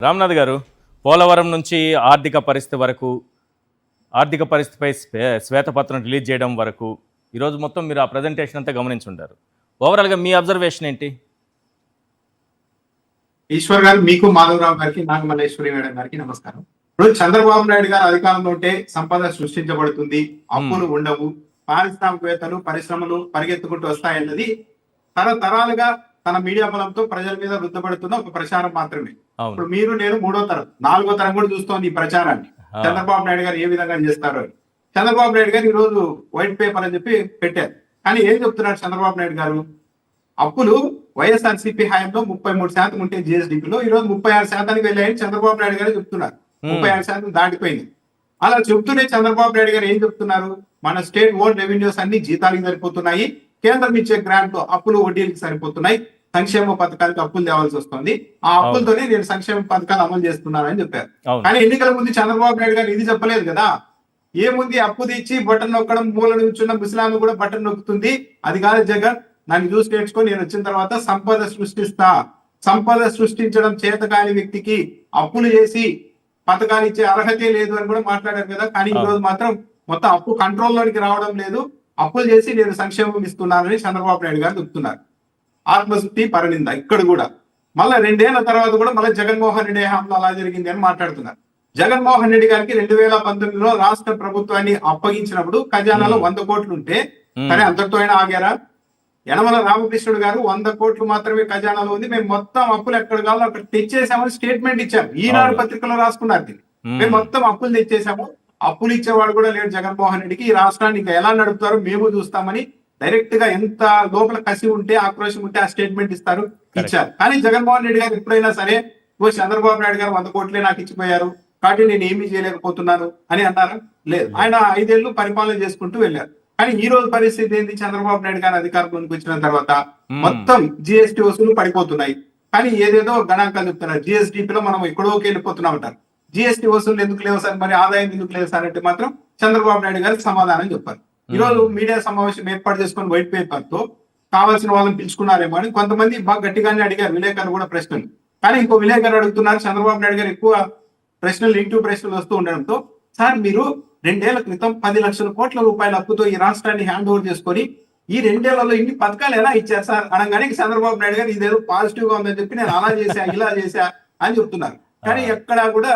రామ్నాథ్ గారు, పోలవరం నుంచి ఆర్థిక పరిస్థితి వరకు, ఆర్థిక పరిస్థితిపై శ్వేతపత్రం రిలీజ్ చేయడం వరకు ఈరోజు మొత్తం మీరు ఆ ప్రజెంటేషన్ అంతా గమనించుంటారు. ఓవరాల్గా మీ అబ్జర్వేషన్ ఏంటి? ఈశ్వర్ గారు, మీకు మాధవరావు గారికి, నాగమల్లేశ్వరి మేడం గారికి నమస్కారం. ఇప్పుడు చంద్రబాబు నాయుడు గారు అధికారంలో ఉంటే సంపద సృష్టించబడుతుంది, అప్పులు ఉండవు, పారిశ్రామికవేత్తలు పరిశ్రమలు పరిగెత్తుకుంటూ వస్తాయన్నది తరతరాలుగా తన మీడియా బలంతో ప్రజల మీద రుద్దబడుతున్న ఒక ప్రచారం మాత్రమే. ఇప్పుడు మీరు నేను 3వ తరం 4వ తరం కూడా చూస్తోంది ఈ ప్రచారాన్ని. చంద్రబాబు నాయుడు గారు ఏ విధంగా చేస్తారో. చంద్రబాబు నాయుడు గారు ఈ రోజు వైట్ పేపర్ అని చెప్పి పెట్టారు. కానీ ఏం చెప్తున్నారు చంద్రబాబు నాయుడు గారు? అప్పులు వైఎస్ఆర్సీపీ హయాంలో 33% ఉంటే జిఎస్డిపిలో ఈ రోజు 36% వెళ్ళాయని చంద్రబాబు నాయుడు గారు చెప్తున్నారు. 36% దాటిపోయింది. అలా చెప్తూనే చంద్రబాబు నాయుడు గారు ఏం చెప్తున్నారు? మన స్టేట్ ఓన్ రెవెన్యూస్ అన్ని జీతాలకు సరిపోతున్నాయి, కేంద్రం ఇచ్చే గ్రాంట్ అప్పులు వడ్డీలకు సరిపోతున్నాయి, సంక్షేమ పథకాలకు అప్పులు తేవాల్సి వస్తుంది, ఆ అప్పులతోనే నేను సంక్షేమ పథకాలు అమలు చేస్తున్నానని చెప్పారు. కానీ ఎన్నికల ముందు చంద్రబాబు నాయుడు గారు ఇది చెప్పలేదు కదా. ఏముంది, అప్పు తెచ్చి బటన్ నొక్కడం, మూల నుంచున్న ముసలాన్ని కూడా బటన్ నొక్కుతుంది, అది కాదు జగన్, నన్ను చూసి నేర్చుకొని నేను వచ్చిన తర్వాత సంపద సృష్టిస్తా, సంపద సృష్టించడం చేతకాని వ్యక్తికి అప్పులు చేసి పథకాలు ఇచ్చే అర్హతే లేదు అని కూడా మాట్లాడారు కదా. కానీ ఈ రోజు మాత్రం మొత్తం అప్పు కంట్రోల్లోనికి రావడం లేదు, అప్పులు చేసి నేను సంక్షేమం ఇస్తున్నానని చంద్రబాబు నాయుడు గారు చెప్తున్నారు. ఆత్మశుద్ధి పరనింద ఇక్కడ కూడా. మళ్ళీ 2 ఏళ్ల తర్వాత కూడా మళ్ళీ జగన్మోహన్ రెడ్డి హయాంలో అలా జరిగింది అని మాట్లాడుతున్నారు. జగన్మోహన్ రెడ్డి గారికి 2019లో రాష్ట్ర ప్రభుత్వాన్ని అప్పగించినప్పుడు ఖజానాలో 100 కోట్లు ఉంటే, కానీ అంతటితో అయినా ఆగారా? యనమల రామకృష్ణుడు గారు 100 కోట్లు మాత్రమే ఖజానాలో ఉంది, మేము మొత్తం అప్పులు ఎక్కడ కావాలో అక్కడ తెచ్చేసామని స్టేట్మెంట్ ఇచ్చాము. ఈనాడు పత్రికలో రాసుకున్నారు దీన్ని. మేము మొత్తం అప్పులు తెచ్చేసాము, అప్పులు ఇచ్చేవాడు కూడా లేడు జగన్మోహన్ రెడ్డికి, ఈ రాష్ట్రాన్ని ఇంకా ఎలా నడుపుతారో మేము చూస్తామని డైరెక్ట్ గా ఎంత లోపల కసి ఉంటే ఆక్రోషం ఉంటే ఆ స్టేట్మెంట్ ఇచ్చారు. కానీ జగన్మోహన్ రెడ్డి గారు ఎప్పుడైనా సరే చంద్రబాబు నాయుడు గారు 100 కోట్లే నాకు ఇచ్చిపోయారు కాబట్టి నేను ఏమీ చేయలేకపోతున్నాను అని అన్నారా? లేదు. ఆయన 5 ఏళ్లు పరిపాలన చేసుకుంటూ వెళ్ళారు. కానీ ఈ రోజు పరిస్థితి ఏంటి? చంద్రబాబు నాయుడు గారు అధికారంలోకి వచ్చిన తర్వాత మొత్తం జిఎస్టీ వసూలు పడిపోతున్నాయి. కానీ ఏదేదో గణాంకాలు చెప్తున్నారు. జిఎస్డిపిలో మనం ఎక్కడోకి వెళ్ళిపోతున్నాం అంటారు. జిఎస్టీ వసూలు ఎందుకు లేవు సార్, మరి ఆదాయం ఎందుకు లేవు సార్ అంటే మాత్రం చంద్రబాబు నాయుడు గారికి సమాధానం చెప్పారు. ఈ రోజు మీడియా సమావేశం ఏర్పాటు చేసుకుని వైట్ పేపర్ తో కావాల్సిన వాళ్ళని పిలుచుకున్నారేమో అని కొంతమంది బాగా గట్టిగానే అడిగారు, విలేకరులు కూడా ప్రశ్నలు. కానీ ఇంకో విలేకరు అడుగుతున్నారు, చంద్రబాబు నాయుడు గారు ఎక్కువ ప్రశ్నలు ఇంటూ ప్రశ్నలు వస్తూ ఉండడంతో, సార్ మీరు 2 ఏళ్ల క్రితం 10 లక్షల కోట్ల రూపాయల అప్పుతో ఈ రాష్ట్రాన్ని హ్యాండ్ ఓవర్ చేసుకొని ఈ 2 ఏళ్లలో ఇన్ని పథకాలు ఎలా ఇచ్చారు సార్ అనగానే చంద్రబాబు నాయుడు గారు ఇదేదో పాజిటివ్ గా ఉందని చెప్పి నేను అలా చేశా ఇలా చేశా అని చెప్తున్నారు. కానీ ఎక్కడా కూడా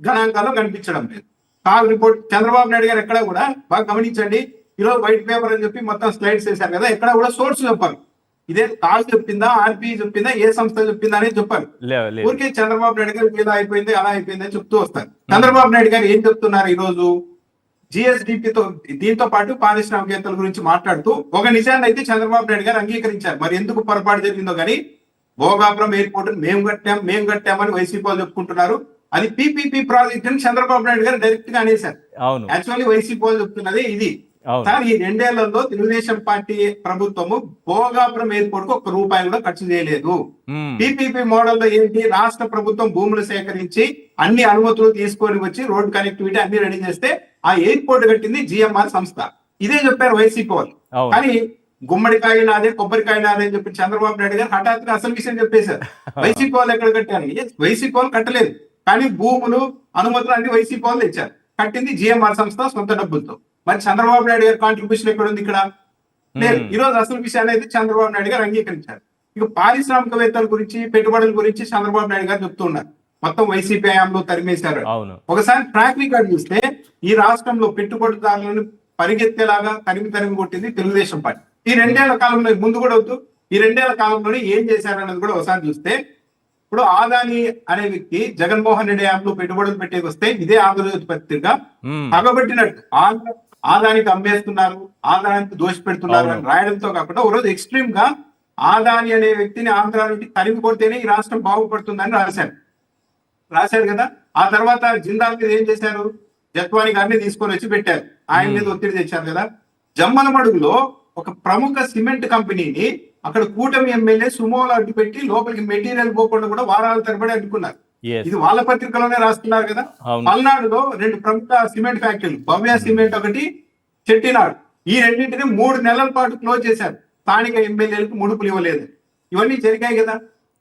గణాంకాలు కనిపించడం లేదు. కాగ్ రిపోర్ట్ చంద్రబాబు నాయుడు గారు ఎక్కడా కూడా బాగా గమనించండి, ఈరోజు వైట్ పేపర్ అని చెప్పి మొత్తం స్లైడ్స్ వేశారు కదా, ఎక్కడ కూడా సోర్స్ చెప్పారు. ఇదే కాగ్ చెప్పిందా, ఆర్బీఐ చెప్పిందా, ఏ సంస్థ చెప్పిందా అనేది చెప్పారు. ఊరికే చంద్రబాబు నాయుడు గారు ఇలా అయిపోయింది అలా అయిపోయింది అని చెప్తూ వస్తారు. చంద్రబాబు నాయుడు గారు ఏం చెప్తున్నారు ఈ రోజు? జిఎస్డిపితో దీంతో పాటు పారిశ్రామికవేత్తల గురించి మాట్లాడుతూ ఒక నిజాన్ని అయితే చంద్రబాబు నాయుడు గారు అంగీకరించారు. మరి ఎందుకు పొరపాటు జరిగిందో కానీ, భోగాపురం ఎయిర్పోర్ట్ మేము కట్టామని వైసీపీ వాళ్ళు చెప్పుకుంటున్నారు, అది పీపీపీ ప్రాజెక్ట్ అని చంద్రబాబు నాయుడు గారు డైరెక్ట్ గా అనేశారు. యాక్చువల్లీ వైసీపీ వాళ్ళు చెప్తున్నది ఇది. సార్, ఈ 2 ఏళ్లలో తెలుగుదేశం పార్టీ ప్రభుత్వము భోగాపురం ఎయిర్పోర్ట్ కు ₹1 కూడా ఖర్చు చేయలేదు. పీపీపీ మోడల్లో ఏంటి, రాష్ట్ర ప్రభుత్వం భూములు సేకరించి అన్ని అనుమతులు తీసుకొని వచ్చి రోడ్ కనెక్టివిటీ అన్ని రెడీ చేస్తే ఆ ఎయిర్పోర్ట్ కట్టింది జిఎంఆర్ సంస్థ. ఇదే చెప్పారు వైసీపీ వాళ్ళు. కానీ గుమ్మడికాయ నాదే కొబ్బరికాయ నాదే అని చెప్పి చంద్రబాబు నాయుడు గారు హఠాత్తుగా అసలు విషయం చెప్పేశారు. వైసీపీ వాళ్ళు ఎక్కడ కట్టారు? వైసీపీ వాళ్ళు కట్టలేదు, కానీ భూములు అనుమతులు అన్ని వైసీపీ వాళ్ళు తెచ్చారు. కట్టింది జిఎంఆర్ సంస్థ సొంత డబ్బులతో. మరి చంద్రబాబు నాయుడు గారి కాంట్రిబ్యూషన్ ఎక్కడ ఉంది ఇక్కడ? లేదు. ఈ రోజు అసలు విషయాన్ని అయితే చంద్రబాబు నాయుడు గారు అంగీకరించారు. ఇక పారిశ్రామికవేత్తల గురించి, పెట్టుబడుల గురించి చంద్రబాబు నాయుడు గారు చెప్తున్నారు, మొత్తం వైసీపీ హయాంలో తరిమేశారు. ఒకసారి ట్రాక్ రికార్డ్ చూస్తే ఈ రాష్ట్రంలో పెట్టుబడిదారులను పరిగెత్తేలాగా తరిమి కొట్టింది తెలుగుదేశం పార్టీ. ఈ 2 ఏళ్ల కాలంలో, ముందు కూడా అవుతూ ఈ 2 ఏళ్ల కాలంలోనే ఏం చేశారన్నది కూడా ఒకసారి చూస్తే, ఇప్పుడు ఆదాని అనే వ్యక్తి జగన్మోహన్ రెడ్డి హయాంలో పెట్టుబడులు పెట్టేకి వస్తే ఇదే ఆంధ్రజ్యోతి పత్రిక పగబట్టినట్టు ఆదానికి అమ్మేస్తున్నారు, ఆదానికి దోషి పెడుతున్నారు అని రాయడంతో కాకుండా ఒకరోజు ఎక్స్ట్రీమ్ గా ఆదాని అనే వ్యక్తిని ఆంధ్ర నుండి తరిమి కొడితేనే ఈ రాష్ట్రం బాగుపడుతుందని రాశారు కదా. ఆ తర్వాత జిందాల్ మీద ఏం చేశారు? జత్వాని గారిని తీసుకొని వచ్చి పెట్టారు, ఆయన మీద ఒత్తిడి తెచ్చారు కదా. జమ్మలమడుగులో ఒక ప్రముఖ సిమెంట్ కంపెనీని అక్కడ కూటమి ఎమ్మెల్యే సుమోలు అడ్డు పెట్టి లోపలికి మెటీరియల్ పోకుండా కూడా వారాల తరబడి అడ్డుకున్నారు. ఇది వాళ్ళ పత్రికలోనే రాస్తున్నారు కదా. పల్నాడులో 2 ప్రముఖ సిమెంట్ ఫ్యాక్టరీలు, భవ్య సిమెంట్ ఒకటి, చెట్టినాడు, ఈ రెండింటిని 3 నెలల పాటు క్లోజ్ చేశారు. స్థానిక ఎమ్మెల్యేలకు ముడుపులు ఇవ్వలేదు. ఇవన్నీ జరిగాయి కదా.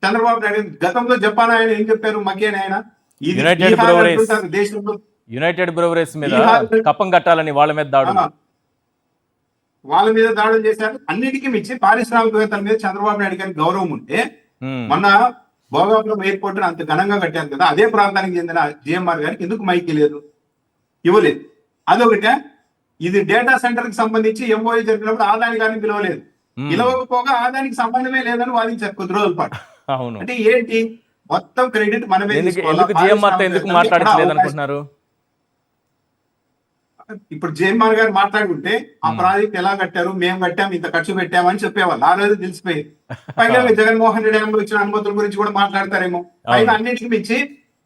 చంద్రబాబు నాయుడు గతంలో జపాన్ ఆయన ఏం చెప్పారు మకేన్ ఆయన ఇది యునైటెడ్ బీహార్ బ్రూవరీస్ అంటుంటారు దేశంలో యునైటెడ్ బ్రూవరీస్ మీద బీహార్ కప్పం కట్టాలని వాళ్ళ మీద దాడులు. వాళ్ళ మీద దాడులు చేశారు. అన్నిటికీ మించి పారిశ్రామికవేత్తల మీద చంద్రబాబు నాయుడు గారికి గౌరవం ఉంటే ఉమ్, మొన్న భోగాపురం ఎయిర్పోర్ట్ అంత ఘనంగా కట్టారు కదా, అదే ప్రాంతానికి చెందిన జిఎంఆర్ గారికి ఎందుకు మైక్ ఇవ్వలేదు? ఇవ్వలేదు. అదొకటే. ఇది డేటా సెంటర్ కి సంబంధించి ఎంఓఏ జరిపినప్పుడు ఆదాని గారిని పిలవలేదు. పిలవకపోగా ఆదానికి సంబంధమే లేదని వాదించారు కొద్ది రోజుల పాటు. అవును. అంటే ఏంటి, మొత్తం క్రెడిట్ మనమే ఎందుకు తీసుకోవాలా? జిఎంఆర్ తో ఎందుకు మాట్లాడట్లేదు అనుకుంటున్నారు? ఇప్పుడు జయమార్ గారు మాట్లాడుకుంటే ఆ ప్రాజెక్ట్ ఎలా కట్టారు, మేము కట్టాం, ఇంత ఖర్చు పెట్టామని చెప్పేవాళ్ళు. ఆ రోజు తెలిసిపోయింది. పైగా జగన్మోహన్ రెడ్డి గారు వచ్చిన అనుమతుల గురించి కూడా మాట్లాడతారేమో. పైగా అన్నింటికి మించి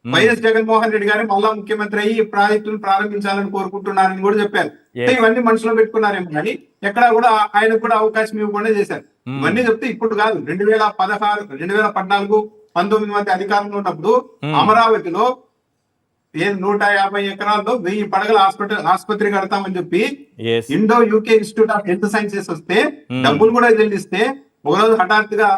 వైఎస్ జగన్మోహన్ రెడ్డి గారు మళ్ళా ముఖ్యమంత్రి అయ్యి ఈ ప్రాజెక్టును ప్రారంభించాలని కోరుకుంటున్నారని కూడా చెప్పారు. ఇవన్నీ మనసులో పెట్టుకున్నారేమో కానీ ఎక్కడా కూడా ఆయనకు కూడా అవకాశం ఇవ్వకుండా చేశారు. ఇవన్నీ చెప్తే ఇప్పుడు కాదు, 2016, 2014, 19 మధ్య అధికారంలో ఉన్నప్పుడు అమరావతిలో 150 ఎకరాల్లో 1000 పడగల ఆసుపత్రి కడతామని చెప్పి Indo UK institute of health sciences వస్తే డబ్బులు కూడా చెల్లిస్తే ఒకరోజు హఠాత్తుగా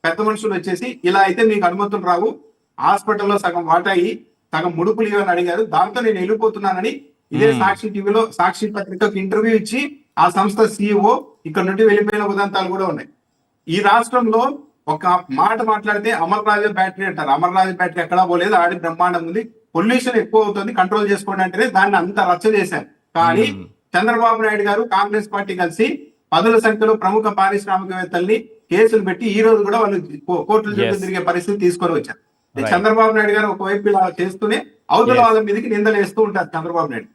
పెద్ద మనుషులు వచ్చేసి ఇలా అయితే మీకు అనుమతులు రావు, హాస్పిటల్లో సగం వాటాయి సగం ముడుపులు ఇవ్వని అడిగారు. దాంతో నేను వెళ్ళిపోతున్నానని ఇదే సాక్షి టీవీలో సాక్షి పత్రికకు ఇంటర్వ్యూ ఇచ్చి ఆ సంస్థ సిఇఓ ఇక్కడ నుండి వెళ్ళిపోయిన ఉదంతాలు కూడా ఉన్నాయి. ఈ రాష్ట్రంలో ఒక మాట మాట్లాడితే అమర్ రాజా బ్యాటరీ అంటారు. అమర్ రాజా బ్యాటరీ ఎక్కడా పోలేదు, ఆడి బ్రహ్మాండం ఉంది, పొల్యూషన్ ఎక్కువ అవుతుంది, కంట్రోల్ చేసుకోండి అంటేనే దాన్ని అంత రచ్చ చేశారు. కానీ చంద్రబాబు నాయుడు గారు కాంగ్రెస్ పార్టీ కలిసి పదుల సంఖ్యలో ప్రముఖ పారిశ్రామికవేత్తల్ని కేసులు పెట్టి ఈ రోజు కూడా వాళ్ళు కోర్టుల చుట్టూ తిరిగే పరిస్థితి తీసుకొని వచ్చారు. చంద్రబాబు నాయుడు గారు ఒకవైపు ఇలా చేస్తూనే అవతల వాళ్ళ మీదకి నిందలు వేస్తూ ఉంటారు చంద్రబాబు నాయుడు.